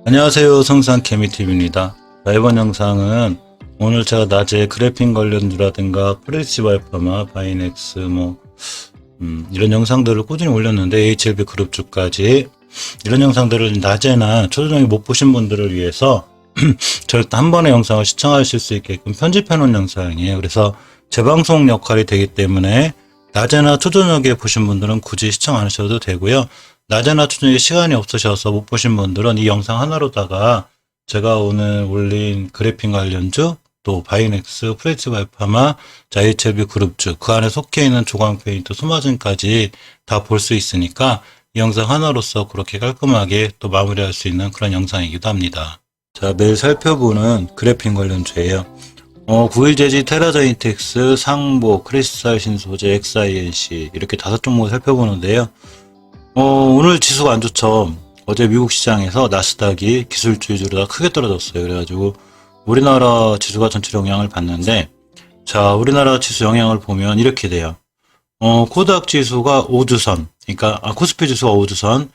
안녕하세요, 성산케미TV입니다. 이번 영상은 오늘 제가 낮에 그래핀 관련주라든가 프레시브 알파마, 바이넥스 이런 영상들을 꾸준히 올렸는데, HLB 그룹주까지 이런 영상들을 낮에나 초저녁에 못 보신 분들을 위해서 저를 한 번의 영상을 시청하실 수 있게끔 편집해 놓은 영상이에요. 그래서 재방송 역할이 되기 때문에 낮에나 초저녁에 보신 분들은 굳이 시청 안 하셔도 되고요. 낮에나 초저녁에 시간이 없으셔서 못 보신 분들은 이 영상 하나로다가 제가 오늘 올린 그래핀 관련주, 또 바이넥스, 프레시브 알파마, HLB 그룹주, 그 안에 속해 있는 조광 페인트, 소마진까지 다 볼 수 있으니까 이 영상 하나로서 그렇게 깔끔하게 또 마무리할 수 있는 그런 영상이기도 합니다. 자, 매일 살펴보는 그래핀 관련주예요. 9일 제지, 테라자인텍스, 상보, 크리스탈 신소재, XINC 이렇게 5종목을 살펴보는데요. 오늘 지수가 안 좋죠. 어제 미국 시장에서 나스닥이 기술주의주로 크게 떨어졌어요. 그래가지고 우리나라 지수가 전체로 영향을 받는데, 자, 우리나라 지수 영향을 보면 이렇게 돼요. 코닥 지수가 5주선, 그러니까 코스피 지수가 5주선,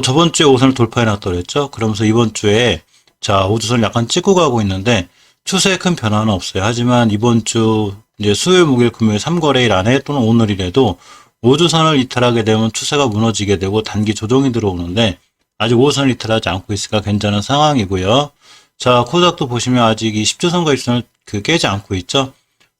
저번 주에 5선을 돌파해 놨더랬죠. 그러면서 이번 주에 자, 5주선을 약간 찍고 가고 있는데 추세에 큰 변화는 없어요. 하지만 이번 주 이제 수요일, 목요일, 금요일 3거래일 안에 또는 오늘이라도 5주선을 이탈하게 되면 추세가 무너지게 되고 단기 조정이 들어오는데, 아직 5주선을 이탈하지 않고 있으니까 괜찮은 상황이고요. 자, 코닥도 보시면 아직 이 10주선과 20선을 깨지 않고 있죠.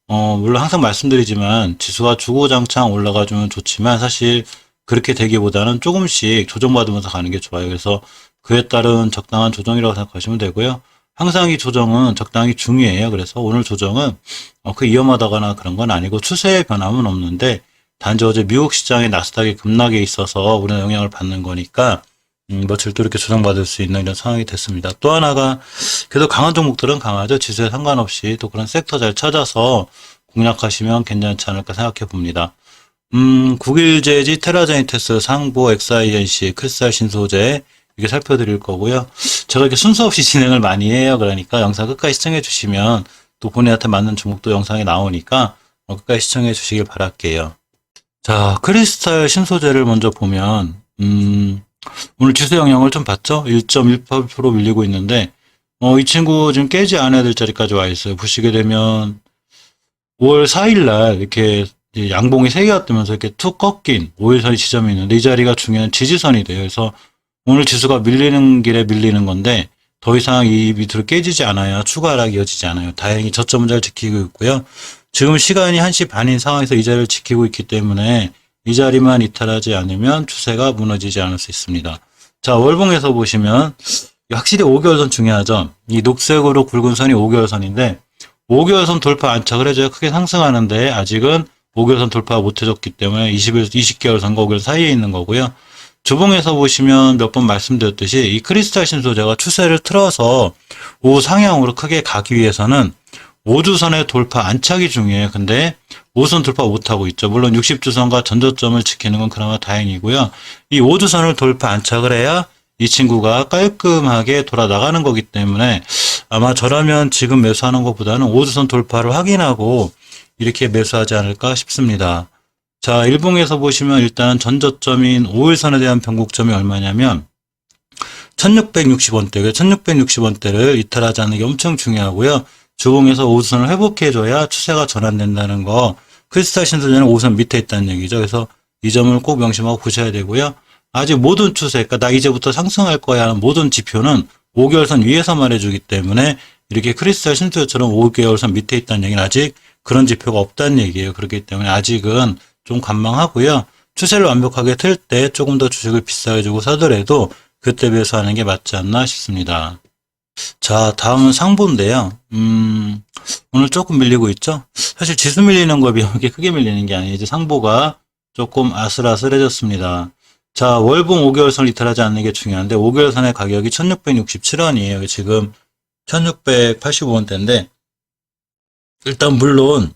물론 항상 말씀드리지만 지수가 주고장창 올라가주면 좋지만 사실 그렇게 되기보다는 조금씩 조정받으면서 가는 게 좋아요. 그래서 그에 따른 적당한 조정이라고 생각하시면 되고요. 항상 이 조정은 적당히 중요해요. 그래서 오늘 조정은 그 위험하다거나 그런 건 아니고 추세의 변함은 없는데, 단지 어제 미국 시장의 나스닥이 급락에 있어서 우리는 영향을 받는 거니까 절도 이렇게 조정받을 수 있는 이런 상황이 됐습니다. 또 하나가 계속 강한 종목들은 강하죠. 지수에 상관없이 또 그런 섹터 잘 찾아서 공략하시면 괜찮지 않을까 생각해 봅니다. 9일 제지, 테라자인텍스, 상보, XINC, 크리스탈 신소재 이렇게 살펴드릴 거고요. 제가 이렇게 순서 없이 진행을 많이 해요. 그러니까 영상 끝까지 시청해 주시면 또 본인한테 맞는 종목도 영상에 나오니까 끝까지 시청해 주시길 바랄게요. 자, 크리스탈 신소재를 먼저 보면 오늘 지수 영향을 좀 받죠. 1.18% 밀리고 있는데 이 친구 지금 깨지 않아야 될 자리까지 와 있어요. 보시게 되면 5월 4일 날 이렇게 양봉이 3개가 뜨면서 이렇게 툭 꺾인 5일선이 지점이 있는데, 이 자리가 중요한 지지선이 돼요. 그래서 오늘 지수가 밀리는 길에 밀리는 건데 더 이상 이 밑으로 깨지지 않아요. 추가 하락이 이어지지 않아요. 다행히 저점은 잘 지키고 있고요. 지금 시간이 1시 반인 상황에서 이 자리를 지키고 있기 때문에 이 자리만 이탈하지 않으면 추세가 무너지지 않을 수 있습니다. 자, 월봉에서 보시면 확실히 5개월선 중요하죠. 이 녹색으로 굵은 선이 5개월선인데 5개월선 돌파 안착을 해줘야 크게 상승하는데 아직은 5개월선 돌파 못 해줬기 때문에 20개월선과 5개월 사이에 있는 거고요. 주봉에서 보시면 몇 번 말씀드렸듯이 이 크리스탈 신소재가 추세를 틀어서 우상향으로 크게 가기 위해서는 5주선의 돌파 안착이 중요해요. 근데 5선 돌파 못하고 있죠. 물론 60주선과 전저점을 지키는 건 그나마 다행이고요. 이 5주선을 돌파 안착을 해야 이 친구가 깔끔하게 돌아 나가는 거기 때문에 아마 저라면 지금 매수하는 것보다는 5주선 돌파를 확인하고 이렇게 매수하지 않을까 싶습니다. 자, 일봉에서 보시면 일단 전저점인 5일선에 대한 변곡점이 얼마냐면 1660원대, 1660원대를 이탈하지 않는 게 엄청 중요하고요. 주봉에서 5주선을 회복해줘야 추세가 전환된다는 거, 크리스탈 신소재는 5선 밑에 있다는 얘기죠. 그래서 이 점을 꼭 명심하고 보셔야 되고요. 아직 모든 추세, 그러니까 나 이제부터 상승할 거야 하는 모든 지표는 5개월선 위에서 말해주기 때문에 이렇게 크리스탈 신소재처럼 5개월선 밑에 있다는 얘기는 아직 그런 지표가 없다는 얘기예요. 그렇기 때문에 아직은 좀 관망하고요. 추세를 완벽하게 틀 때 조금 더 주식을 비싸게 주고 사더라도 그때 매수하는 게 맞지 않나 싶습니다. 자, 다음은 상보인데요. 오늘 조금 밀리고 있죠. 사실 지수 밀리는 거에 비하면 이렇게 크게 밀리는 게 아니에요. 이제 상보가 조금 아슬아슬해졌습니다. 자, 월봉 5개월선 이탈하지 않는 게 중요한데 5개월선의 가격이 1667원이에요. 지금 1685원대인데 일단 물론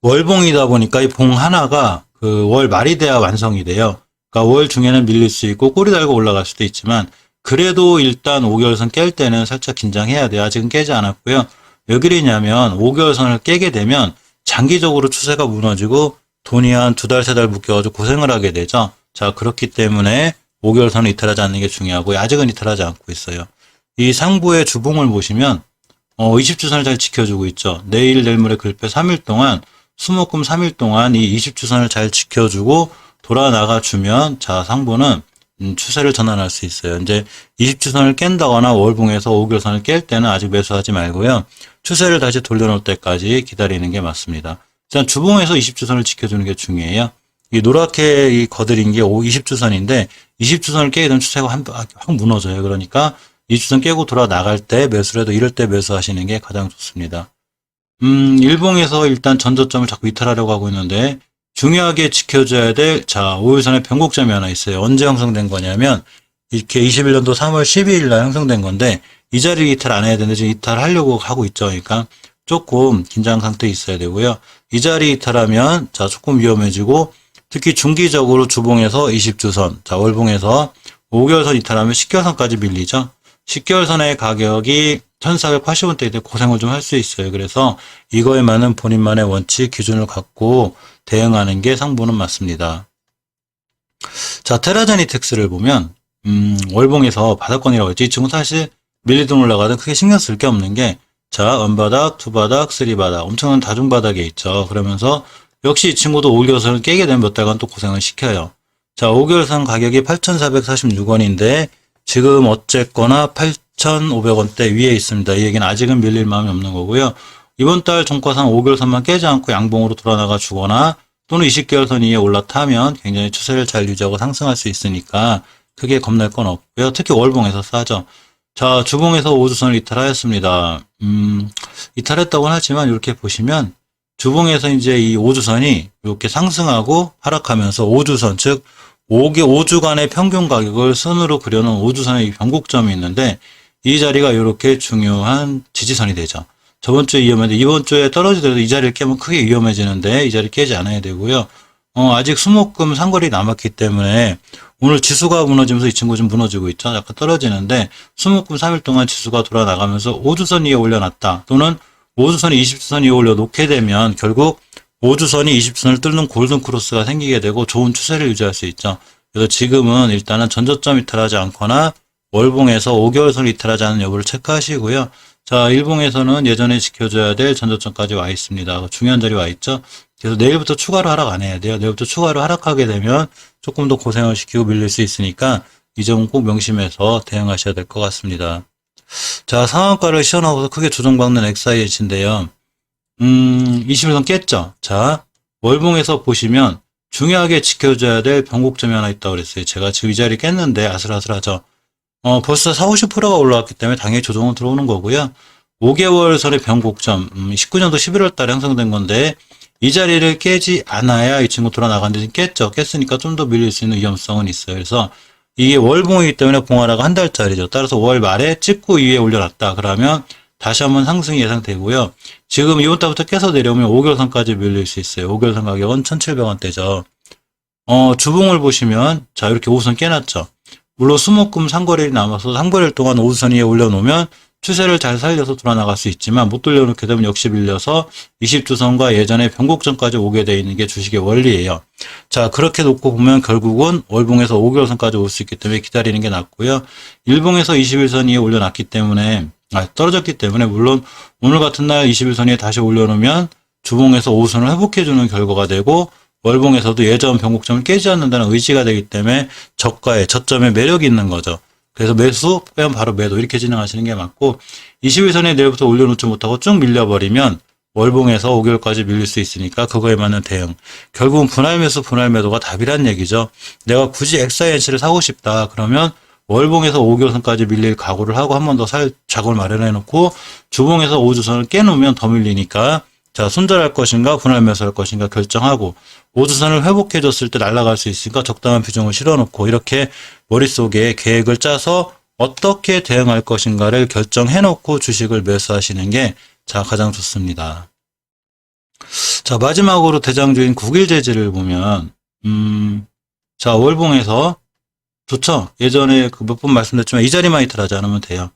월봉이다 보니까 이 봉 하나가 그 월 말이 돼야 완성이 돼요. 그러니까 월 중에는 밀릴 수 있고 꼬리 달고 올라갈 수도 있지만 그래도 일단 5개월선 깰 때는 살짝 긴장해야 돼요. 아직은 깨지 않았고요. 왜 그러냐면 5개월선을 깨게 되면 장기적으로 추세가 무너지고 돈이 한 2달, 3달 묶여가지고 고생을 하게 되죠. 자, 그렇기 때문에 5개월선을 이탈하지 않는 게 중요하고 아직은 이탈하지 않고 있어요. 이 상부의 주봉을 보시면 20주선을 잘 지켜주고 있죠. 내일 모레 글패 3일 동안 수목금 3일 동안 이 20주선을 잘 지켜주고 돌아나가 주면 자, 상부는 추세를 전환할 수 있어요. 이제 20주선을 깬다거나 월봉에서 5개월선을 깰 때는 아직 매수하지 말고요. 추세를 다시 돌려놓을 때까지 기다리는 게 맞습니다. 일단 주봉에서 20주선을 지켜주는 게 중요해요. 이 노랗게 이 거드린 게 20주선인데 20주선을 깨게 되면 추세가 확 무너져요. 그러니까 20주선 깨고 돌아 나갈 때 매수를 해도 이럴 때 매수하시는 게 가장 좋습니다. 일봉에서 일단 전저점을 자꾸 이탈하려고 하고 있는데 중요하게 지켜줘야 될, 자, 5일선의 변곡점이 하나 있어요. 언제 형성된 거냐면, 이렇게 21년도 3월 12일 날 형성된 건데, 이 자리를 이탈 안 해야 되는데, 지금 이탈하려고 하고 있죠. 그러니까 조금 긴장 상태에 있어야 되고요. 이 자리 이탈하면, 자, 조금 위험해지고, 특히 중기적으로 주봉에서 20주선, 자, 월봉에서 5개월선 이탈하면 10개월선까지 밀리죠. 10개월선의 가격이 1480원대에 대해 고생을 좀 할 수 있어요. 그래서 이거에 맞는 본인만의 원칙, 기준을 갖고 대응하는 게 상부는 맞습니다. 자, 테라제니텍스를 보면 월봉에서 바닥권이라고 했죠. 이 친구 사실 밀리든 올라가든 크게 신경 쓸 게 없는 게, 자, 원바닥, 투바닥, 쓰리바닥, 엄청난 다중바닥에 있죠. 그러면서 역시 이 친구도 5개월선을 깨게 되면 몇 달간 또 고생을 시켜요. 자, 5개월선 가격이 8,446원인데 지금 어쨌거나 8,500원대 위에 있습니다. 이 얘기는 아직은 밀릴 마음이 없는 거고요. 이번 달 종가상 5개월선만 깨지 않고 양봉으로 돌아나가 주거나 또는 20개월선 위에 올라타면 굉장히 추세를 잘 유지하고 상승할 수 있으니까 크게 겁낼 건 없고요. 특히 월봉에서 싸죠. 자, 주봉에서 5주선을 이탈하였습니다. 이탈했다고는 하지만 이렇게 보시면 주봉에서 이제 이 5주선이 이렇게 상승하고 하락하면서 5주선, 즉 5주간의 평균 가격을 선으로 그려놓은 5주선의 변곡점이 있는데 이 자리가 이렇게 중요한 지지선이 되죠. 저번 주에 위험했는데 이번 주에 떨어지더라도 이 자리를 깨면 크게 위험해지는데 이 자리 깨지 않아야 되고요. 아직 수목금 상거리 남았기 때문에 오늘 지수가 무너지면서 이 친구 좀 무너지고 있죠. 약간 떨어지는데 수목금 3일 동안 지수가 돌아나가면서 5주선 위에 올려놨다. 또는 5주선이 20주선 위에 올려놓게 되면 결국 5주선이 20주선을 뚫는 골든 크로스가 생기게 되고 좋은 추세를 유지할 수 있죠. 그래서 지금은 일단은 전저점 이탈하지 않거나 월봉에서 5개월선 이탈하지 않은 여부를 체크하시고요. 자, 일봉에서는 예전에 지켜줘야 될 전저점까지 와 있습니다. 중요한 자리 와 있죠. 그래서 내일부터 추가로 하락 안 해야 돼요. 내일부터 추가로 하락하게 되면 조금 더 고생을 시키고 밀릴 수 있으니까 이 점은 꼭 명심해서 대응하셔야 될 것 같습니다. 자, 상한가를 시원하고서 크게 조정받는 XIH인데요. 21선 깼죠. 자, 월봉에서 보시면 중요하게 지켜줘야 될 변곡점이 하나 있다고 그랬어요. 제가 지금 이 자리 깼는데 아슬아슬하죠. 벌써 40~50%가 올라왔기 때문에 당연히 조정은 들어오는 거고요. 5개월 선의 변곡점, 19년도 11월 달에 형성된 건데 이 자리를 깨지 않아야 이 친구 돌아나가는데 깼죠. 깼으니까 좀 더 밀릴 수 있는 위험성은 있어요. 그래서 이게 월봉이기 때문에 봉하라가 한 달짜리죠. 따라서 5월 말에 찍고 위에 올려놨다. 그러면 다시 한번 상승이 예상되고요. 지금 이번 달부터 깨서 내려오면 5개월선까지 밀릴 수 있어요. 5개월선 가격은 1,700원대죠. 주봉을 보시면 자, 이렇게 5선 깨놨죠. 물론 수목금 상거래일이 남아서 상거래일 동안 5선 위에 올려놓으면 추세를 잘 살려서 돌아나갈 수 있지만 못 돌려놓게 되면 역시 밀려서 20주선과 예전에 변곡점까지 오게 돼 있는 게 주식의 원리예요. 자, 그렇게 놓고 보면 결국은 월봉에서 5개월선까지 올 수 있기 때문에 기다리는 게 낫고요. 일봉에서 21선 위에 올려놨기 때문에 떨어졌기 때문에 물론 오늘 같은 날 21선 위에 다시 올려놓으면 주봉에서 5선을 회복해주는 결과가 되고 월봉에서도 예전 변곡점을 깨지 않는다는 의지가 되기 때문에 저가에 저점에 매력이 있는 거죠. 그래서 매수 빼면 바로 매도 이렇게 진행하시는 게 맞고 21선에 내일부터 올려놓지 못하고 쭉 밀려버리면 월봉에서 5개월까지 밀릴 수 있으니까 그거에 맞는 대응. 결국은 분할 매수 분할 매도가 답이란 얘기죠. 내가 굳이 XINC를 사고 싶다 그러면 월봉에서 5개월선까지 밀릴 각오를 하고 한 번 더 살 자금을 마련해 놓고 주봉에서 5주선을 깨놓으면 더 밀리니까 자, 손절할 것인가 분할 매수할 것인가 결정하고 5주선을 회복해 줬을 때 날아갈 수 있으니까 적당한 비중을 실어 놓고 이렇게 머릿속에 계획을 짜서 어떻게 대응할 것인가를 결정해 놓고 주식을 매수하시는 게 자, 가장 좋습니다. 자, 마지막으로 대장주인 국일재질을 보면 자, 월봉에서 좋죠. 예전에 그 몇 번 말씀드렸지만 이 자리만 이탈하지 않으면 돼요.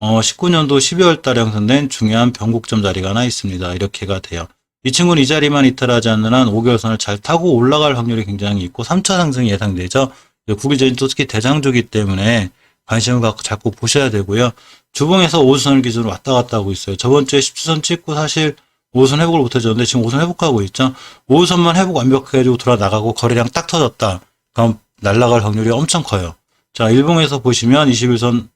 19년도 12월 달에 형성된 중요한 변곡점 자리가 하나 있습니다. 이렇게가 돼요. 이 친구는 이 자리만 이탈하지 않는 한 5개월선을 잘 타고 올라갈 확률이 굉장히 있고 3차 상승이 예상되죠. 국일제인 또 특히 대장주기 때문에 관심을 갖고 자꾸 보셔야 되고요. 주봉에서 5주선을 기준으로 왔다 갔다 하고 있어요. 저번 주에 10주선 찍고 사실 5선 회복을 못 해줬는데 지금 5선 회복하고 있죠. 5선만 회복 완벽하게 해주고 돌아 나가고 거래량 딱 터졌다. 그럼 날아갈 확률이 엄청 커요. 자, 일봉에서 보시면 21선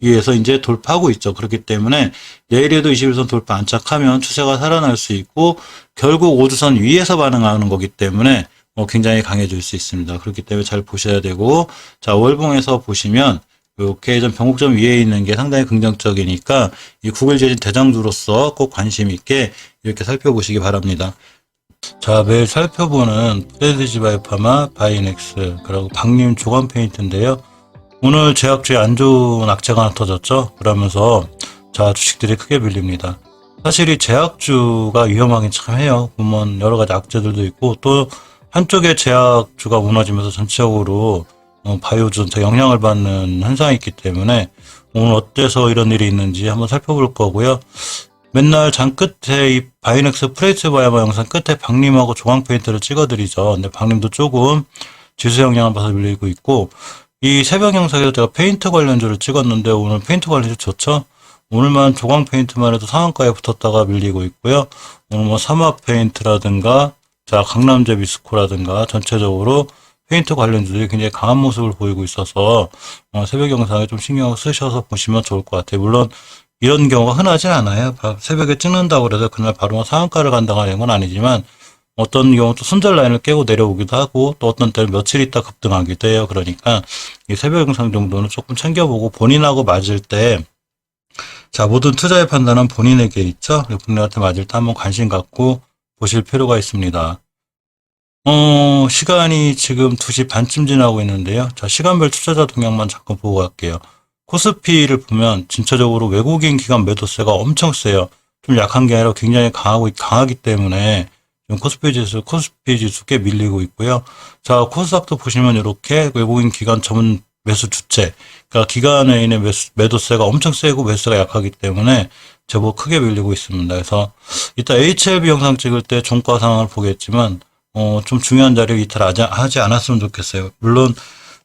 위에서 이제 돌파하고 있죠. 그렇기 때문에 내일에도 21선 돌파 안착하면 추세가 살아날 수 있고 결국 5주선 위에서 반응하는 거기 때문에 굉장히 강해질 수 있습니다. 그렇기 때문에 잘 보셔야 되고, 자, 월봉에서 보시면 이렇게 좀 변곡점 위에 있는 게 상당히 긍정적이니까 이 국일제진 대장주로서 꼭 관심 있게 이렇게 살펴보시기 바랍니다. 자, 매일 살펴보는 프레시바이오파마, 바이넥스, 그리고 박림 조간 페인트인데요. 오늘 제약주에 안 좋은 악재가 하나 터졌죠. 그러면서 자, 주식들이 크게 밀립니다. 사실 이 제약주가 위험하긴 참 해요. 보면 여러 가지 악재들도 있고 또 한쪽에 제약주가 무너지면서 전체적으로 바이오 전체 영향을 받는 현상이 있기 때문에 오늘 어때서 이런 일이 있는지 한번 살펴볼 거고요. 맨날 장 끝에 이 바이넥스 프레시바이오마 영상 끝에 박림하고 조광 페인트를 찍어드리죠. 근데 박림도 조금 지수 영향을 받아서 밀리고 있고 이 새벽 영상에서 제가 페인트 관련주를 찍었는데 오늘 페인트 관련주 좋죠? 오늘만 조광 페인트만 해도 상한가에 붙었다가 밀리고 있고요. 오늘 뭐 삼합 페인트라든가 자 강남제 비스코라든가 전체적으로 페인트 관련주들이 굉장히 강한 모습을 보이고 있어서 새벽 영상에 좀 신경을 쓰셔서 보시면 좋을 것 같아요. 물론 이런 경우가 흔하진 않아요. 새벽에 찍는다고 해서 그날 바로 상한가를 간다는 건 아니지만 어떤 경우 또 손절 라인을 깨고 내려오기도 하고 또 어떤 때는 며칠 있다 급등하기도 해요. 그러니까 이 새벽 영상 정도는 조금 챙겨보고 본인하고 맞을 때 자, 모든 투자의 판단은 본인에게 있죠. 본인한테 맞을 때 한번 관심 갖고 보실 필요가 있습니다. 시간이 지금 2시 반쯤 지나고 있는데요. 자, 시간별 투자자 동향만 잠깐 보고 갈게요. 코스피를 보면 전체적으로 외국인 기관 매도세가 엄청 세요. 좀 약한 게 아니라 굉장히 강하기 때문에 코스피 지수 꽤 밀리고 있고요. 자, 코스닥도 보시면 이렇게 외국인 기관 전문 매수 주체, 그러니까 기관에 매도세가 엄청 세고 매수가 약하기 때문에 제법 크게 밀리고 있습니다. 그래서 이따 HLB 영상 찍을 때 종가 상황을 보겠지만, 좀 중요한 자리를 이탈하지 않았으면 좋겠어요. 물론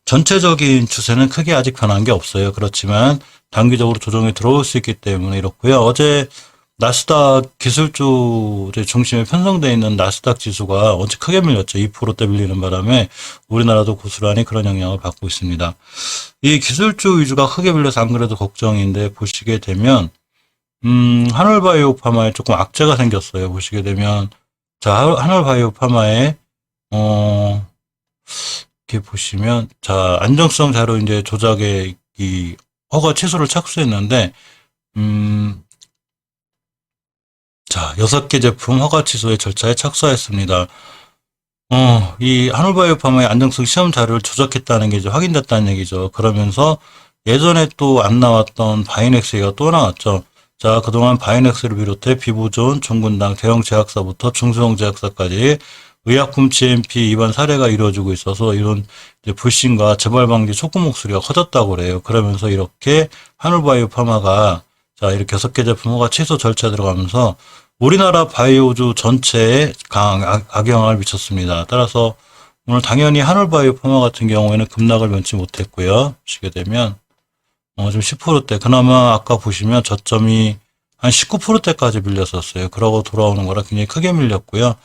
전체적인 추세는 크게 아직 변한 게 없어요. 그렇지만 단기적으로 조정이 들어올 수 있기 때문에 이렇고요. 어제 나스닥 기술주 중심에 편성되어 있는 나스닥 지수가 어제 크게 밀렸죠. 2%대 밀리는 바람에 우리나라도 고스란히 그런 영향을 받고 있습니다. 이 기술주 위주가 크게 밀려서 안 그래도 걱정인데 보시게 되면 한올바이오파마에 조금 악재가 생겼어요. 보시게 되면 자, 한올바이오파마에 이렇게 보시면 자, 안정성 자료 이제 조작에 이 허가 취소를 착수했는데 자, 6개 제품 허가 취소의 절차에 착수했습니다. 이 한올바이오파마의 안정성 시험 자료를 조작했다는 게 이제 확인됐다는 얘기죠. 그러면서 예전에 또 안 나왔던 바이넥스가 또 나왔죠. 자, 그동안 바이넥스를 비롯해 비보존, 종군당, 대형 제약사부터 중소형 제약사까지 의약품 GMP 위반 사례가 이루어지고 있어서 이런 이제 불신과 재발 방지 촉구 목소리가 커졌다고 그래요. 그러면서 이렇게 한올바이오파마가 자, 이렇게 6개 제품 허가 취소 절차에 들어가면서 우리나라 바이오주 전체에 강한 악영향을 미쳤습니다. 따라서 오늘 당연히 한올바이오파마 같은 경우에는 급락을 면치 못했고요. 보시게 되면 좀 10%대 그나마 아까 보시면 저점이 한 19%대까지 밀렸었어요. 그러고 돌아오는 거라 굉장히 크게 밀렸고요.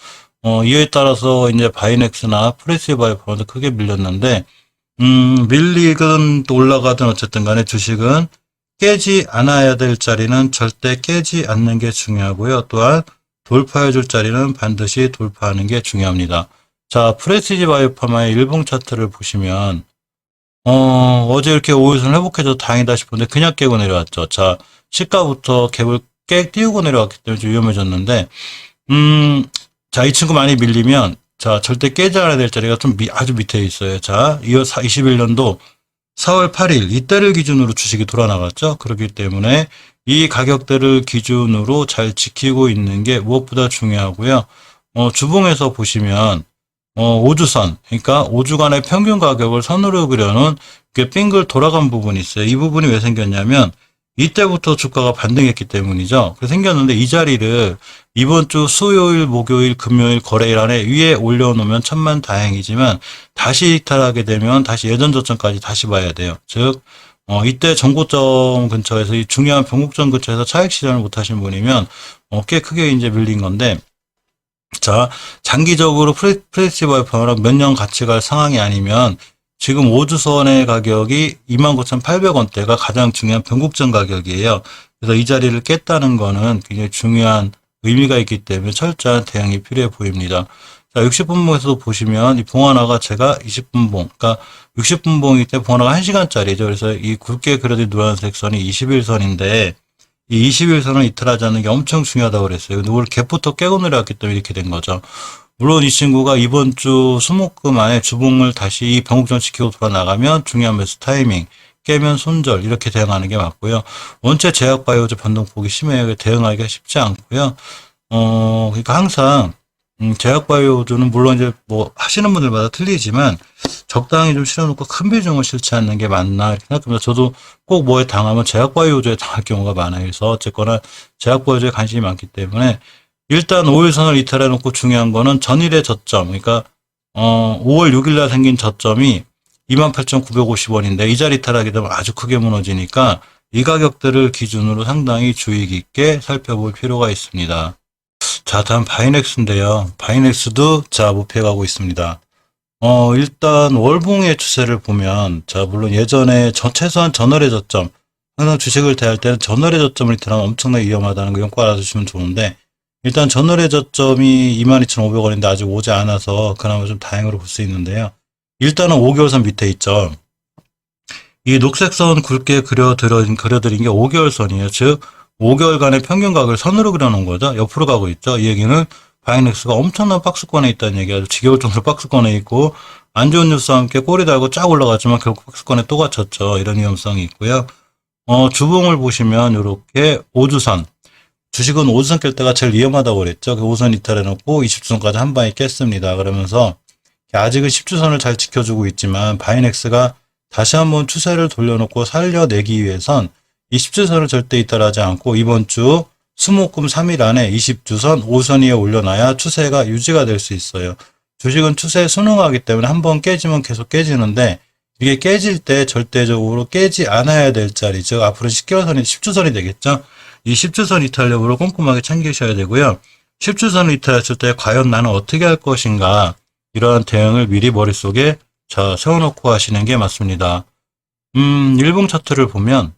이에 따라서 이제 바이넥스나 프레시바이오파마도 크게 밀렸는데 밀리건 또 올라가든 어쨌든 간에 주식은 깨지 않아야 될 자리는 절대 깨지 않는 게 중요하고요. 또한 돌파해 줄 자리는 반드시 돌파하는 게 중요합니다. 자, 프레시바이오파마의 일봉 차트를 보시면 어제 이렇게 5일선 회복해서 다행이다 싶었는데 그냥 깨고 내려왔죠. 자, 시가부터 갭을 깨 띄우고 내려왔기 때문에 좀 위험해졌는데 자, 이 친구 많이 밀리면 자, 절대 깨지 않아야 될 자리가 좀 아주 밑에 있어요. 자, 21년도 4월 8일 이때를 기준으로 주식이 돌아나갔죠. 그렇기 때문에 이 가격대를 기준으로 잘 지키고 있는 게 무엇보다 중요하고요. 주봉에서 보시면 5주선, 그러니까 5주간의 평균 가격을 선으로 그려놓은 게 빙글 돌아간 부분이 있어요. 이 부분이 왜 생겼냐면 이때부터 주가가 반등했기 때문이죠. 그래서 생겼는데 이 자리를 이번 주 수요일, 목요일, 금요일 거래일 안에 위에 올려놓으면 천만 다행이지만 다시 이탈하게 되면 다시 예전 저점까지 다시 봐야 돼요. 즉 이때 전고점 근처에서 이 중요한 변곡점 근처에서 차익 실현을 못하신 분이면 꽤 크게 이제 밀린 건데, 자, 장기적으로 프레시버의 파워랑 몇 년 같이 갈 상황이 아니면 지금 5주선의 가격이 29,800원대가 가장 중요한 변곡점 가격이에요. 그래서 이 자리를 깼다는 거는 굉장히 중요한 의미가 있기 때문에 철저한 대응이 필요해 보입니다. 자, 60분봉에서도 보시면 이 봉하나가 제가 20분봉, 그러니까 60분봉이기 때문에 봉하나가 1시간짜리죠. 그래서 이 굵게 그려진 노란색 선이 21선인데 이 21선을 이탈하지 않는 게 엄청 중요하다고 그랬어요. 근데 오늘 갭부터 깨고 내려왔기 때문에 이렇게 된 거죠. 물론 이 친구가 이번 주 수목금 안에 주봉을 다시 이 변곡점 지키고 돌아 나가면 중요한 매수 타이밍, 깨면 손절 이렇게 대응하는 게 맞고요. 원체 제약바이오주 변동폭이 심해요. 대응하기가 쉽지 않고요. 그러니까 항상 제약바이오주는 물론 이제 뭐 하시는 분들마다 틀리지만 적당히 좀 실어놓고 큰 비중을 실지 않는 게 맞나 이렇게 생각합니다. 저도 꼭 뭐에 당하면 제약바이오주에 당할 경우가 많아요. 그래서 어쨌거나 제약바이오주에 관심이 많기 때문에 일단 5일선을 이탈해 놓고 중요한 거는 전일의 저점, 그러니까 5월 6일날 생긴 저점이 28,950원인데 이 자리 이탈하게 되면 아주 크게 무너지니까 이 가격들을 기준으로 상당히 주의 깊게 살펴볼 필요가 있습니다. 자, 다음 바이넥스인데요. 바이넥스도 자 목표해 가고 있습니다. 일단 월봉의 추세를 보면 자 물론 예전에 최소한 전월의 저점, 항상 주식을 대할 때는 전월의 저점을 이탈하면 엄청나게 위험하다는 거 꼭 알아두시면 좋은데, 일단 전월의 저점이 22,500원인데 아직 오지 않아서 그나마 좀 다행으로 볼 수 있는데요. 일단은 5개월선 밑에 있죠. 이 녹색 선 굵게 그려드린 게 5개월 선이에요. 즉 5개월간의 평균각을 선으로 그려놓은 거죠. 옆으로 가고 있죠. 이 얘기는 바이넥스가 엄청난 박스권에 있다는 얘기, 아주 지겨울 정도로 박스권에 있고 안 좋은 뉴스와 함께 꼬리 달고 쫙 올라갔지만 결국 박스권에 또 갇혔죠. 이런 위험성이 있고요. 주봉을 보시면 이렇게 5주선, 주식은 5주선 깰 때가 제일 위험하다고 그랬죠. 그 5선 이탈해놓고 20주선까지 한 방에 깼습니다. 그러면서 아직은 10주선을 잘 지켜주고 있지만 바이넥스가 다시 한번 추세를 돌려놓고 살려내기 위해선 이 10주선을 절대 이탈하지 않고 이번 주 수목금 3일 안에 20주선 5선 위에 올려놔야 추세가 유지가 될 수 있어요. 주식은 추세에 순응하기 때문에 한번 깨지면 계속 깨지는데 이게 깨질 때 절대적으로 깨지 않아야 될 자리, 즉 앞으로 10개월선이 10주선이 되겠죠. 이 10주선 이탈력으로 꼼꼼하게 챙기셔야 되고요. 10주선을 이탈했을 때 과연 나는 어떻게 할 것인가, 이러한 대응을 미리 머릿속에 세워놓고 하시는 게 맞습니다. 일봉 차트를 보면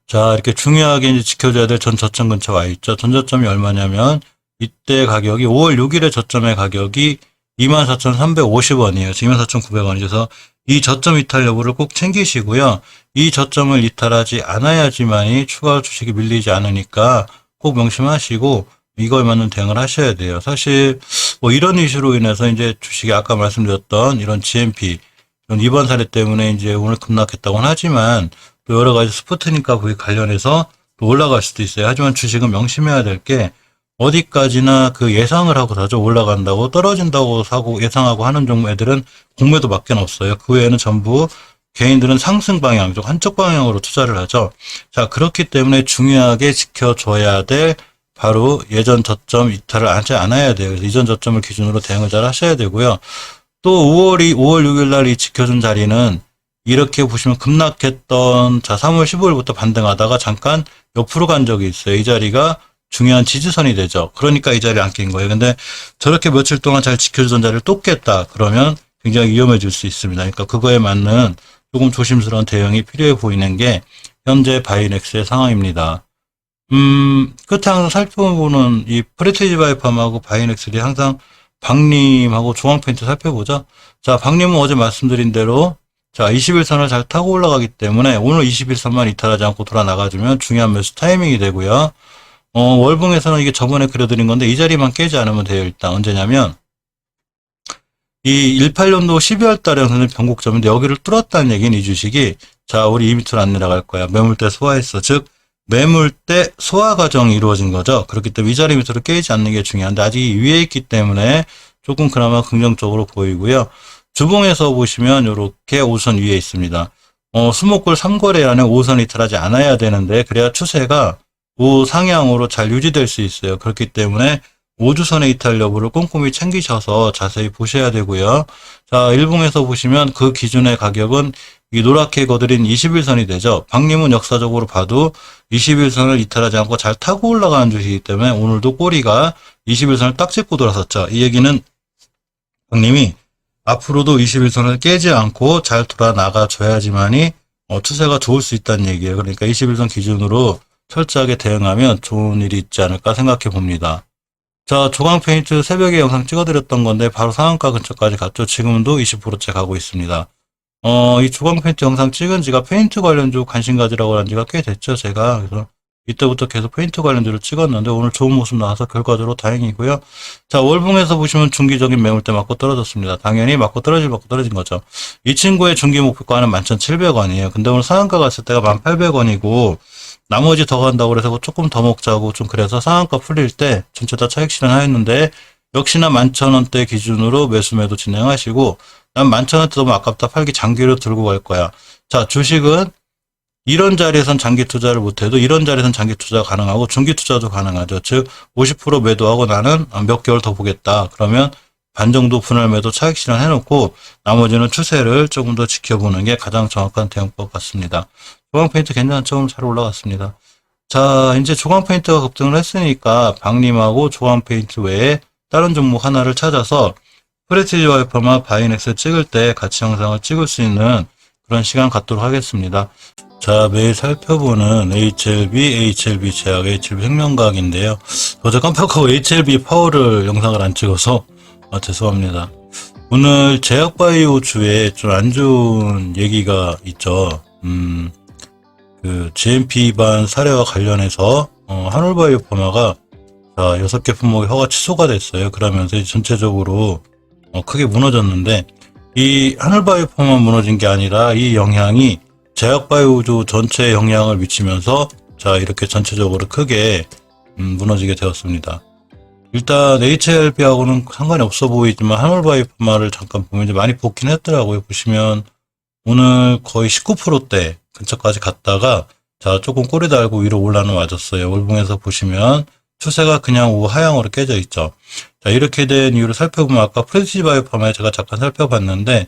자 이렇게 중요하게 이제 지켜줘야 될 전 저점 근처 와 있죠. 전 저점이 얼마냐면 이때 가격이 5월 6일의 저점의 가격이 24,350원이에요. 24,900원이죠. 그래서 이 저점 이탈 여부를 꼭 챙기시고요. 이 저점을 이탈하지 않아야지만이 추가 주식이 밀리지 않으니까 꼭 명심하시고 이거에 맞는 대응을 하셔야 돼요. 사실 뭐 이런 이슈로 인해서 이제 주식이 아까 말씀드렸던 이런 GMP, 이런 이번 사례 때문에 이제 오늘 급락했다고는 하지만 또 여러 가지 스푸트니까 거기 관련해서 또 올라갈 수도 있어요. 하지만 주식은 명심해야 될 게 어디까지나 그 예상을 하고 사죠. 올라간다고 떨어진다고 사고 예상하고 하는 종목 애들은 공매도 밖에 없어요. 그 외에는 전부 개인들은 상승 방향, 즉 한쪽 방향으로 투자를 하죠. 자, 그렇기 때문에 중요하게 지켜줘야 될 바로 예전 저점 이탈을 하지 않아야 돼요. 그래서 이전 저점을 기준으로 대응을 잘 하셔야 되고요. 또 5월 6일 날 이 지켜준 자리는 이렇게 보시면 급락했던 3월 15일부터 반등하다가 잠깐 옆으로 간 적이 있어요. 이 자리가 중요한 지지선이 되죠. 그러니까 이 자리에 안 낀 거예요. 근데 저렇게 며칠 동안 잘 지켜주던 자리를 또 깼다. 그러면 굉장히 위험해질 수 있습니다. 그러니까 그거에 맞는 조금 조심스러운 대응이 필요해 보이는 게 현재 바이넥스의 상황입니다. 끝에 항상 살펴보는 이 프레티지바이팜하고 바이넥스들이 항상 박림하고 중앙 포인트 살펴보죠. 자, 박림은 어제 말씀드린 대로 자, 21선을 잘 타고 올라가기 때문에 오늘 21선만 이탈하지 않고 돌아 나가주면 중요한 매수 타이밍이 되고요. 월봉에서는 이게 저번에 그려드린 건데 이 자리만 깨지 않으면 돼요. 일단 언제냐면 이 18년도 12월 달에 선생님 변곡점인데 여기를 뚫었다는 얘기는 이 주식이 자, 우리 이 밑으로 안 내려갈 거야. 매물대 소화했어. 즉 매물대 소화 과정이 이루어진 거죠. 그렇기 때문에 이 자리 밑으로 깨지 않는 게 중요한데 아직 위에 있기 때문에 조금 그나마 긍정적으로 보이고요. 주봉에서 보시면 이렇게 5선 위에 있습니다. 수목골 3거래 안에 5선 이탈하지 않아야 되는데 그래야 추세가 우상향으로 잘 유지될 수 있어요. 그렇기 때문에 5주선의 이탈 여부를 꼼꼼히 챙기셔서 자세히 보셔야 되고요. 자, 일봉에서 보시면 그 기준의 가격은 이 노랗게 거드린 21선이 되죠. 박림은 역사적으로 봐도 21선을 이탈하지 않고 잘 타고 올라가는 주식이기 때문에 오늘도 꼬리가 21선을 딱 짚고 돌아섰죠. 이 얘기는 박님이 앞으로도 21선을 깨지 않고 잘 돌아 나가줘야지만이 추세가 좋을 수 있다는 얘기예요. 그러니까 21선 기준으로 철저하게 대응하면 좋은 일이 있지 않을까 생각해 봅니다. 자, 조광 페인트 새벽에 영상 찍어드렸던 건데 바로 상한가 근처까지 갔죠. 지금도 20%째 가고 있습니다. 이 조광 페인트 영상 찍은 지가 페인트 관련주 관심 가지라고 한 지가 꽤 됐죠, 제가. 그래서 이때부터 계속 페인트 관련주를 찍었는데 오늘 좋은 모습 나와서 결과적으로 다행이고요. 자, 월봉에서 보시면 중기적인 매물대 맞고 떨어졌습니다. 당연히 맞고 떨어진 거죠. 이 친구의 중기 목표가는 11,700원이에요. 근데 오늘 상한가 갔을 때가 1,800원이고 나머지 더 간다고 그래서 조금 더 먹자고 좀 그래서 상한가 풀릴 때 전체 다 차익 실현하였는데 역시나 11,000원대 기준으로 매수 진행하시고 난 11,000원대 너무 아깝다 팔기 장기로 들고 갈 거야. 자, 주식은 이런 자리에선 장기 투자를 못해도 이런 자리에선 장기 투자 가능하고 중기 투자도 가능하죠. 즉 50% 매도하고 나는 몇 개월 더 보겠다. 그러면 반 정도 분할 매도 차익 실현 해놓고 나머지는 추세를 조금 더 지켜보는 게 가장 정확한 대응법 같습니다. 조광 페인트 괜찮죠? 잘 올라갔습니다. 자, 이제 조광 페인트가 급등을 했으니까 박림하고 조광 페인트 외에 다른 종목 하나를 찾아서 프레티지 와이퍼마 바이넥스 찍을 때 같이 영상을 찍을 수 있는 그런 시간 갖도록 하겠습니다. 자, 매일 살펴보는 HLB 제약, HLB 생명과학인데요. 어제 깜빡하고 HLB 파워를 영상을 안 찍어서 죄송합니다. 오늘 제약바이오주에 좀 안 좋은 얘기가 있죠. 그 GMP 위반 사례와 관련해서 한올바이오파마가 6개 품목의 허가 취소가 됐어요. 그러면서 전체적으로 크게 무너졌는데 이 한올바이오파마 무너진 게 아니라 이 영향이 제약바이오주 전체에 영향을 미치면서 이렇게 전체적으로 크게 무너지게 되었습니다. 일단 HLB하고는 상관이 없어 보이지만 한올바이오파마를 잠깐 보면 이제 많이 뽑긴 했더라고요. 보시면 오늘 거의 19%대 근처까지 갔다가 조금 꼬리 달고 위로 올라는 와줬어요. 월봉에서 보시면 추세가 그냥 우하향으로 깨져 있죠. 자, 이렇게 된 이유를 살펴보면 아까 프레시지 바이오파마에 제가 잠깐 살펴봤는데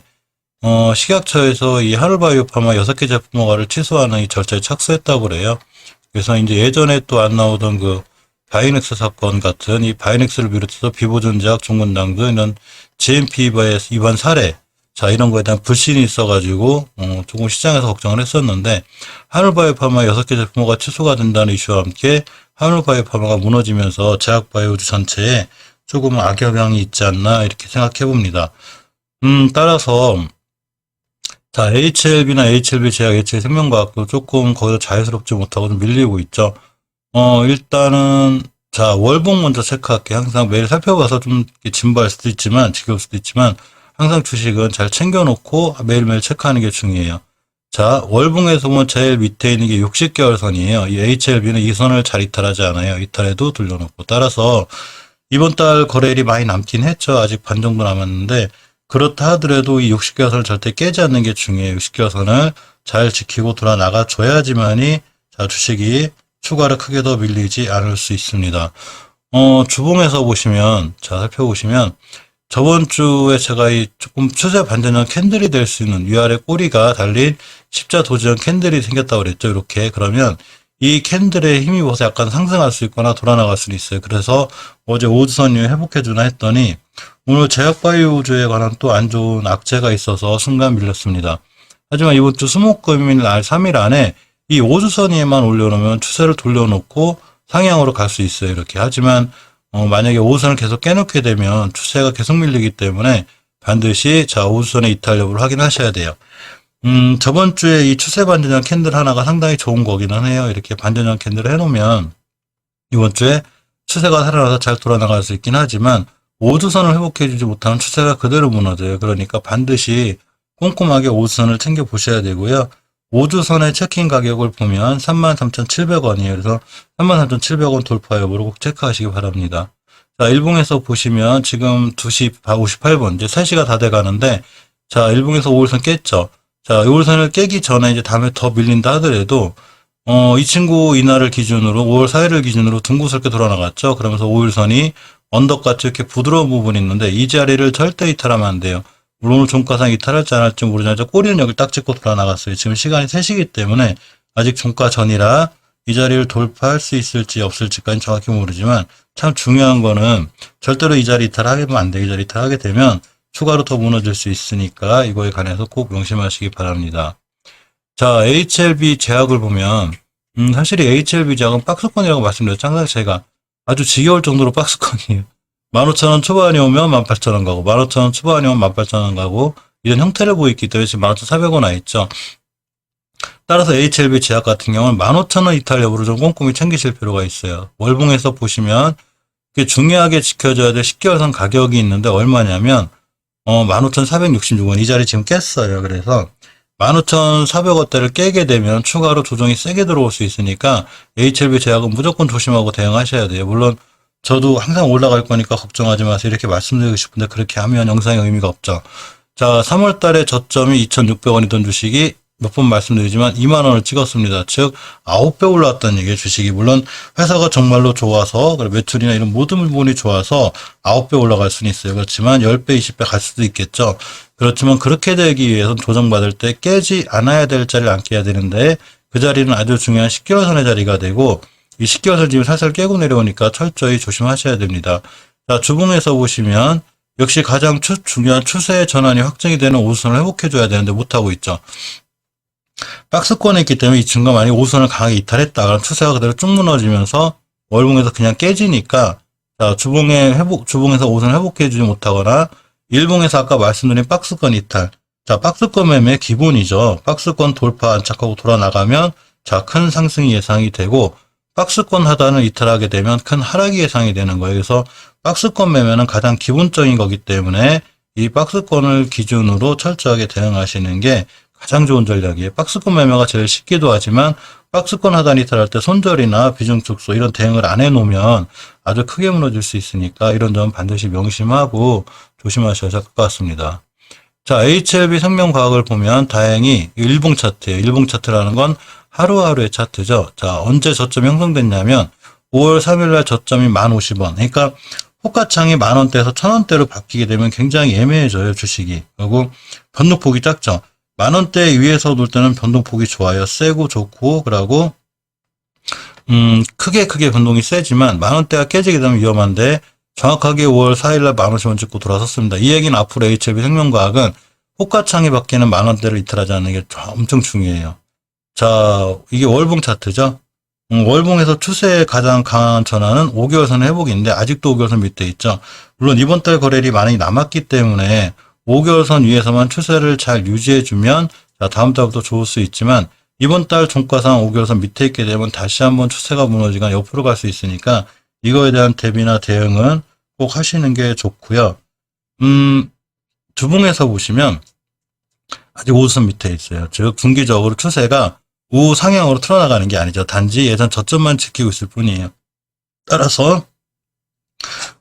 식약처에서 이 한올바이오파마 6개 제품 허가를 취소하는 이 절차에 착수했다고 그래요. 그래서 이제 예전에 또 안 나오던 그 바이넥스 사건 같은 이 바이넥스를 비롯해서 비보존제약, 종근당 등 이런 GMP 위반 사례, 이런 거에 대한 불신이 있어가지고 조금 시장에서 걱정을 했었는데 한올바이오파마 6개 제품 허가 취소가 된다는 이슈와 함께 한올바이오파마가 무너지면서 제약바이오주 전체에 조금 악영향이 있지 않나 이렇게 생각해 봅니다. 따라서 HLB나 HLB 제약, HL 생명과학도 조금 거기서 자연스럽지 못하고 좀 밀리고 있죠. 일단은 월봉 먼저 체크할게요. 항상 매일 살펴봐서 좀 진부할 수도 있지만 지겨울 수도 있지만 항상 주식은 잘 챙겨놓고 매일매일 체크하는 게 중요해요. 월봉에서 보면 제일 밑에 있는 게 60개월 선이에요. 이 HLB는 이 선을 잘 이탈하지 않아요. 이탈해도 돌려놓고. 따라서 이번 달 거래일이 많이 남긴 했죠. 아직 반 정도 남았는데 그렇다 하더라도 이 60개월 선을 절대 깨지 않는 게 중요해요. 60개월 선을 잘 지키고 돌아 나가 줘야지만이 주식이 추가로 크게 더 밀리지 않을 수 있습니다. 주봉에서 보시면 살펴보시면 저번 주에 제가 이 조금 추세 반전형 캔들이 될 수 있는 위아래 꼬리가 달린 십자 도지형 캔들이 생겼다고 그랬죠. 이렇게 그러면 이 캔들에 힘입어서 약간 상승할 수 있거나 돌아나갈 수 있어요. 그래서 어제 5주선 이후 회복해주나 했더니 오늘 제약바이오주에 관한 또 안 좋은 악재가 있어서 순간 밀렸습니다. 하지만 이번 주 수목금일 날 3일 안에 이 5주선 위에만 올려놓으면 추세를 돌려놓고 상향으로 갈 수 있어요. 이렇게. 하지만 만약에 5주선을 계속 깨놓게 되면 추세가 계속 밀리기 때문에 반드시 5주선의 이탈 여부를 확인하셔야 돼요. 저번 주에 이 추세 반전형 캔들 하나가 상당히 좋은 거기는 해요. 이렇게 반전형 캔들을 해놓으면 이번 주에 추세가 살아나서 잘 돌아나갈 수 있긴 하지만 5주선을 회복해주지 못하면 추세가 그대로 무너져요. 그러니까 반드시 꼼꼼하게 5주선을 챙겨 보셔야 되고요. 5주선의 체킹 가격을 보면 33,700원이에요. 그래서 33,700원 돌파 여부를 꼭 체크하시기 바랍니다. 일봉에서 보시면 지금 2시 58분, 이제 3시가 다 돼 가는데 일봉에서 5일선 깼죠. 자, 5월선을 깨기 전에 이제 다음에 더 밀린다 하더라도, 이 친구 이날을 기준으로 5월 4일을 기준으로 둥그스럽게 돌아나갔죠. 그러면서 5일선이 언덕같이 이렇게 부드러운 부분이 있는데 이 자리를 절대 이탈하면 안 돼요. 물론 오늘 종가상 이탈할지 안 할지 모르지만 꼬리는 여기 딱 찍고 돌아나갔어요. 지금 시간이 3시기 때문에 아직 종가 전이라 이 자리를 돌파할 수 있을지 없을지까지는 정확히 모르지만 참 중요한 거는 절대로 이 자리 이탈하면 안 돼. 이 자리 이탈하게 되면 추가로 더 무너질 수 있으니까 이거에 관해서 꼭 명심하시기 바랍니다. 자, HLB 제약을 보면 사실 이 HLB 제약은 박스권이라고 말씀드렸죠. 항상 제가 아주 지겨울 정도로 박스권이에요. 15,000원 초반이 오면 18,000원 가고 15,000원 초반이 오면 18,000원 가고 이런 형태를 보이기 때문에 지금 15,400원 와 있죠. 따라서 HLB 제약 같은 경우는 15,000원 이탈 여부를 좀 꼼꼼히 챙기실 필요가 있어요. 월봉에서 보시면 중요하게 지켜줘야 될 10개월선 가격이 있는데 얼마냐면 15,466원 이 자리 지금 깼어요. 그래서 15,400원대를 깨게 되면 추가로 조정이 세게 들어올 수 있으니까 HLB 제약은 무조건 조심하고 대응하셔야 돼요. 물론 저도 항상 올라갈 거니까 걱정하지 마세요. 이렇게 말씀드리고 싶은데 그렇게 하면 영상에 의미가 없죠. 자, 3월 달에 저점이 2,600원이던 주식이 몇 번 말씀드리지만 2만 원을 찍었습니다. 즉 9배 올라왔다는 얘기예요. 주식이. 물론 회사가 정말로 좋아서 매출이나 이런 모든 부분이 좋아서 9배 올라갈 수는 있어요. 그렇지만 10배, 20배 갈 수도 있겠죠. 그렇지만 그렇게 되기 위해서는 조정받을 때 깨지 않아야 될 자리를 안 깨야 되는데 그 자리는 아주 중요한 10개월선의 자리가 되고 이 10개월선 지금 살살 깨고 내려오니까 철저히 조심하셔야 됩니다. 자, 주봉에서 보시면 역시 가장 중요한 추세의 전환이 확정이 되는 5선을 회복해줘야 되는데 못하고 있죠. 박스권에 있기 때문에 이 친구가 만약에 5선을 강하게 이탈했다. 그럼 추세가 그대로 쭉 무너지면서 월봉에서 그냥 깨지니까 자, 주봉에서 5선을 회복해주지 못하거나 일봉에서 아까 말씀드린 박스권 이탈. 자, 박스권 매매 기본이죠. 박스권 돌파 안착하고 돌아나가면 자, 큰 상승이 예상이 되고 박스권 하단을 이탈하게 되면 큰 하락이 예상이 되는 거예요. 그래서 박스권 매매는 가장 기본적인 거기 때문에 이 박스권을 기준으로 철저하게 대응하시는 게 가장 좋은 전략이에요. 박스권 매매가 제일 쉽기도 하지만 박스권 하단 이탈할 때 손절이나 비중 축소 이런 대응을 안 해놓으면 아주 크게 무너질 수 있으니까 이런 점 반드시 명심하고 조심하셔야 할 것 같습니다. 자, HLB 생명과학을 보면 다행히 일봉 차트예요. 일봉 차트라는 건 하루하루의 차트죠. 자, 언제 저점이 형성됐냐면 5월 3일날 저점이 1,050원. 그러니까 호가창이 10,000원대에서 1,000원대로 바뀌게 되면 굉장히 애매해져요, 주식이. 그리고 변동폭이 작죠. 10,000원대 위에서 놀 때는 변동폭이 좋아요. 세고 좋고, 그러고, 크게 변동이 세지만, 10,000원대가 깨지게 되면 위험한데, 정확하게 5월 4일날 10,050원 찍고 돌아섰습니다. 이 얘기는 앞으로 HLB 생명과학은 호가창이 바뀌는 10,000원대를 이탈하지 않는 게 엄청 중요해요. 자, 이게 월봉 차트죠. 월봉에서 추세의 가장 강한 전환은 5개월선 회복인데, 아직도 5개월선 밑에 있죠. 물론 이번 달 거래일이 많이 남았기 때문에, 5개월선 위에서만 추세를 잘 유지해주면 자, 다음 달부터 좋을 수 있지만 이번 달 종가상 5개월선 밑에 있게 되면 다시 한번 추세가 무너지거나 옆으로 갈 수 있으니까 이거에 대한 대비나 대응은 꼭 하시는 게 좋고요. 주봉에서 보시면 아직 5선 밑에 있어요. 즉 중기적으로 추세가 우상향으로 틀어나가는 게 아니죠. 단지 예전 저점만 지키고 있을 뿐이에요. 따라서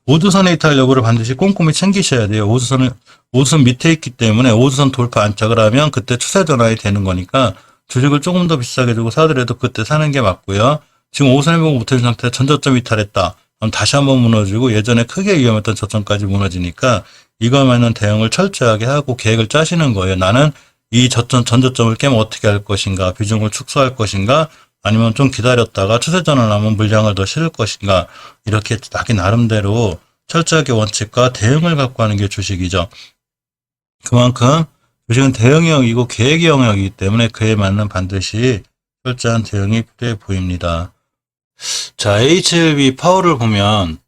5주선의 이탈 여부를 반드시 꼼꼼히 챙기셔야 돼요. 5주선 밑에 있기 때문에 5주선 돌파 안착을 하면 그때 추세 전환이 되는 거니까 주식을 조금 더 비싸게 주고 사더라도 그때 사는 게 맞고요. 지금 5선 회복 못해준 상태에 전저점 이탈했다. 그럼 다시 한번 무너지고 예전에 크게 위험했던 저점까지 무너지니까 이거에 맞는 대응을 철저하게 하고 계획을 짜시는 거예요. 나는 이 전저점을 깨면 어떻게 할 것인가, 비중을 축소할 것인가, 아니면 좀 기다렸다가 추세 전환하면 물량을 더 실을 것인가, 이렇게 자기 나름대로 철저하게 원칙과 대응을 갖고 하는 게 주식이죠. 그만큼 주식은 대응의 영역이고 계획의 영역이기 때문에 그에 맞는 반드시 철저한 대응이 필요해 보입니다. 자, HLB 파워를 보면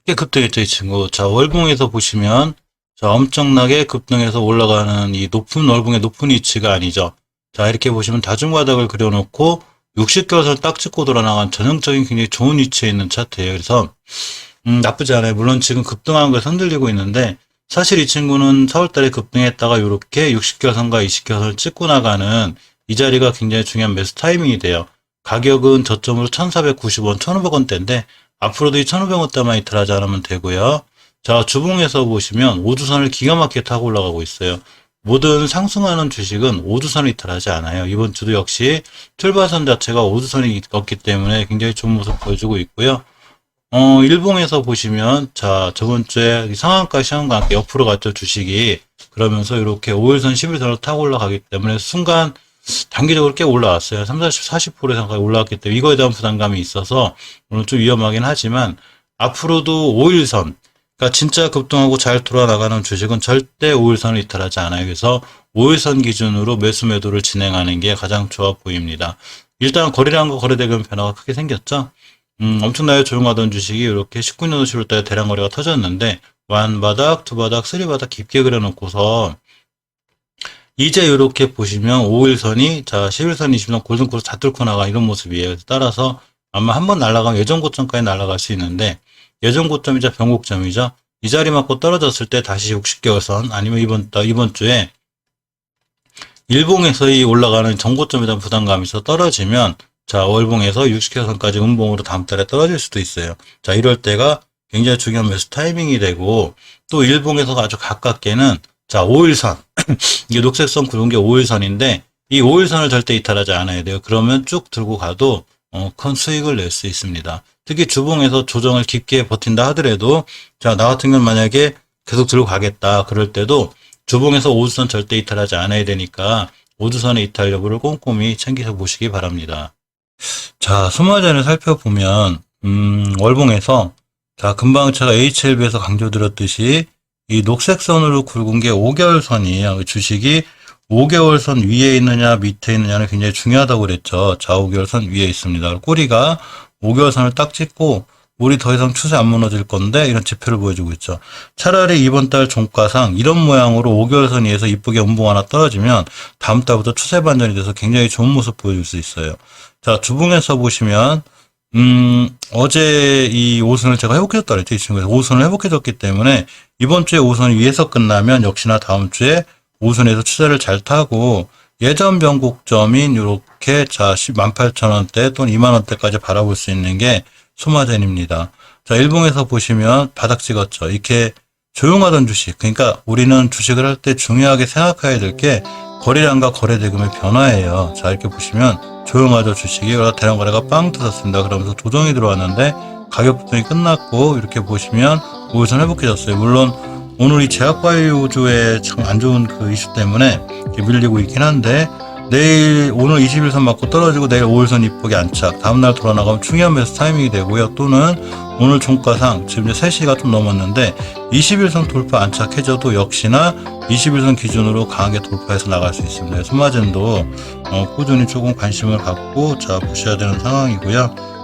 꽤 급등했죠, 이 친구. 자, 월봉에서 보시면 자, 엄청나게 급등해서 올라가는 이 높은 월봉의 높은 위치가 아니죠. 자, 이렇게 보시면 다중바닥을 그려놓고 60개월선 딱 찍고 돌아나간 전형적인 굉장히 좋은 위치에 있는 차트예요. 그래서 나쁘지 않아요. 물론 지금 급등한 걸 흔들리고 있는데 사실 이 친구는 4월달에 급등했다가 이렇게 60개월선과 20개월선을 찍고 나가는 이 자리가 굉장히 중요한 매수 타이밍이 돼요. 가격은 저점으로 1,490원, 1,500원대인데 앞으로도 이 1,500원대만 이탈하지 않으면 되고요. 자, 주봉에서 보시면 5주선을 기가 막히게 타고 올라가고 있어요. 모든 상승하는 주식은 5주선을 이탈하지 않아요. 이번 주도 역시 출발선 자체가 5주선이 있기 때문에 굉장히 좋은 모습 보여주고 있고요. 일봉에서 보시면, 자, 저번 주에 이 상한가, 시황과 함께 옆으로 갔죠, 주식이. 그러면서 이렇게 5일선, 11선을 타고 올라가기 때문에 순간 단기적으로 꽤 올라왔어요. 40% 이상까지 올라왔기 때문에 이거에 대한 부담감이 있어서 오늘 좀 위험하긴 하지만 앞으로도 5일선, 그러니까 진짜 급등하고 잘 돌아나가는 주식은 절대 5일선을 이탈하지 않아요. 그래서 5일선 기준으로 매수 매도를 진행하는 게 가장 좋아 보입니다. 일단 거래량과 거래대금 변화가 크게 생겼죠. 엄청나게 조용하던 주식이 이렇게 19년 10월달에 대량 거래가 터졌는데 완바닥, 두바닥, 쓰리바닥 깊게 그려놓고서 이제 이렇게 보시면 5일선이 자 11선, 20선 골든코스 다 뚫고 나가 이런 모습이에요. 그래서 따라서 아마 한번 날아가면 예전 고점까지 날아갈 수 있는데 예전 고점이자 변곡점이죠. 이 자리 맞고 떨어졌을 때 다시 60개월선 아니면 이번 주에 일봉에서의 올라가는 전고점에 대한 부담감이 있어 떨어지면 자 월봉에서 60개월선까지 음봉으로 다음 달에 떨어질 수도 있어요. 자 이럴 때가 굉장히 중요한 매수 타이밍이 되고 또 일봉에서 아주 가깝게는 자 5일선 이게 녹색선 구른 게 5일선인데 이 5일선을 절대 이탈하지 않아야 돼요. 그러면 쭉 들고 가도 큰 수익을 낼 수 있습니다. 특히 주봉에서 조정을 깊게 버틴다 하더라도 자 나 같은 경우는 만약에 계속 들고 가겠다 그럴 때도 주봉에서 5주선 절대 이탈하지 않아야 되니까 5주선의 이탈 여부를 꼼꼼히 챙기셔 보시기 바랍니다. 자 소마전을 살펴보면 월봉에서 자 금방 제가 HLB에서 강조드렸듯이 이 녹색선으로 굵은 게 5개월선이에요. 주식이 5개월선 위에 있느냐 밑에 있느냐는 굉장히 중요하다고 그랬죠. 자 5개월선 위에 있습니다. 꼬리가 5개월선을 딱 찍고 우리 더 이상 추세 안 무너질 건데 이런 지표를 보여주고 있죠. 차라리 이번 달 종가상 이런 모양으로 5개월선 위에서 이쁘게 음봉 하나 떨어지면 다음 달부터 추세 반전이 돼서 굉장히 좋은 모습 보여줄 수 있어요. 자 주봉에서 보시면 어제 이 5선을 제가 회복해줬다 그랬죠. 이 친구에서 5선을 회복해줬기 때문에 이번 주에 5선 위에서 끝나면 역시나 다음 주에 5선에서 추세를 잘 타고 예전 변곡점인 이렇게 자 18,000원대 또는 20,000원대까지 바라볼 수 있는 게 소마젠입니다. 자 일봉에서 보시면 바닥 찍었죠. 이렇게 조용하던 주식, 그러니까 우리는 주식을 할 때 중요하게 생각해야 될 게 거래량과 거래대금의 변화예요. 자 이렇게 보시면 조용하죠. 주식이 대량 거래가 빵 터졌습니다. 그러면서 조정이 들어왔는데 가격 조정이 끝났고 이렇게 보시면 5일선 회복해졌어요. 물론 오늘 이 제약바이오주의 참 안 좋은 그 이슈 때문에 밀리고 있긴 한데 내일 오늘 21선 맞고 떨어지고 내일 5일선 이쁘게 안착 다음날 돌아나가면 중요한 매수 타이밍이 되고요. 또는 오늘 종가상 지금 이제 3시가 좀 넘었는데 21선 돌파 안착해져도 역시나 21선 기준으로 강하게 돌파해서 나갈 수 있습니다. 소마젠도 꾸준히 조금 관심을 갖고 자 보셔야 되는 상황이고요.